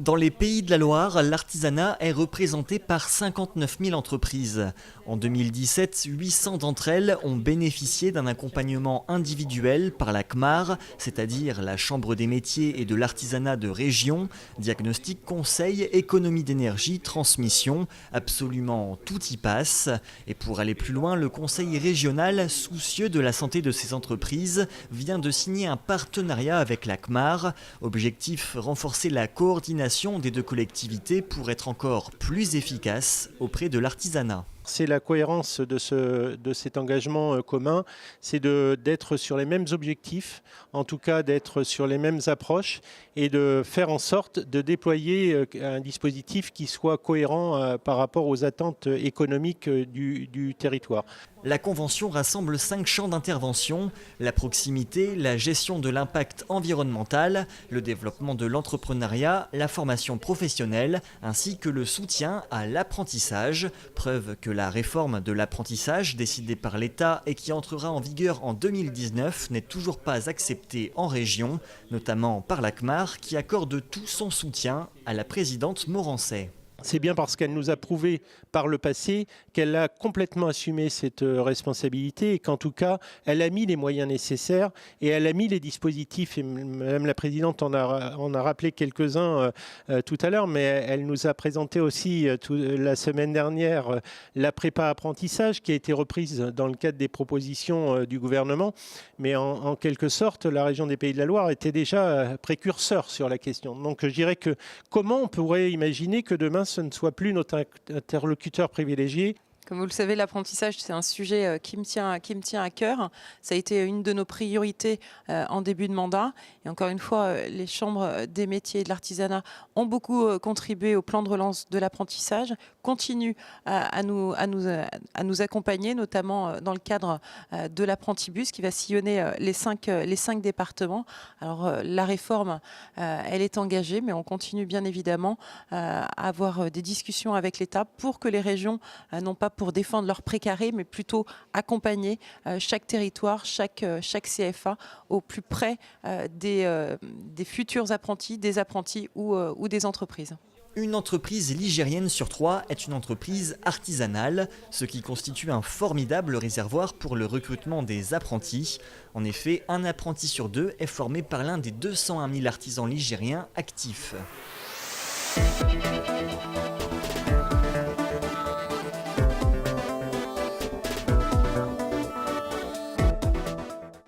Dans les Pays de la Loire, l'artisanat est représenté par 59 000 entreprises. En 2017, 800 d'entre elles ont bénéficié d'un accompagnement individuel par la CMAR, c'est-à-dire la Chambre des métiers et de l'artisanat de région. Diagnostic, conseil, économie d'énergie, transmission, absolument tout y passe. Et pour aller plus loin, le conseil régional, soucieux de la santé de ces entreprises, vient de signer un partenariat avec la CMAR. Objectif, renforcer la coordination des deux collectivités pour être encore plus efficace auprès de l'artisanat. C'est la cohérence de cet engagement commun, c'est d'être sur les mêmes objectifs, en tout cas d'être sur les mêmes approches et de faire en sorte de déployer un dispositif qui soit cohérent par rapport aux attentes économiques du territoire. La convention rassemble 5 champs d'intervention: la proximité, la gestion de l'impact environnemental, le développement de l'entrepreneuriat, la formation professionnelle, ainsi que le soutien à l'apprentissage. Preuve que la réforme de l'apprentissage décidée par l'État et qui entrera en vigueur en 2019 n'est toujours pas acceptée en région, notamment par la CMAR qui accorde tout son soutien à la présidente Morancet. C'est bien parce qu'elle nous a prouvé par le passé qu'elle a complètement assumé cette responsabilité et qu'en tout cas, elle a mis les moyens nécessaires et elle a mis les dispositifs. Et Madame la Présidente en a rappelé quelques-uns tout à l'heure, mais elle nous a présenté aussi la semaine dernière la prépa apprentissage qui a été reprise dans le cadre des propositions du gouvernement. Mais en quelque sorte, la région des Pays de la Loire était déjà précurseur sur la question. Donc je dirais que comment on pourrait imaginer que demain, ce ne soit plus notre interlocuteur privilégié. Comme vous le savez, l'apprentissage, c'est un sujet qui me tient à cœur. Ça a été une de nos priorités en début de mandat. Et encore une fois, les chambres des métiers et de l'artisanat ont beaucoup contribué au plan de relance de l'apprentissage, continuent à nous accompagner, notamment dans le cadre de l'apprentibus qui va sillonner les cinq départements. Alors la réforme, elle est engagée, mais on continue bien évidemment à avoir des discussions avec l'État pour que les régions n'ont pas pour défendre leur précaré, mais plutôt accompagner chaque territoire, chaque CFA au plus près des futurs apprentis, des apprentis ou des entreprises. Une entreprise ligérienne sur 3 est une entreprise artisanale, ce qui constitue un formidable réservoir pour le recrutement des apprentis. En effet, un apprenti sur 2 est formé par l'un des 201 000 artisans ligériens actifs.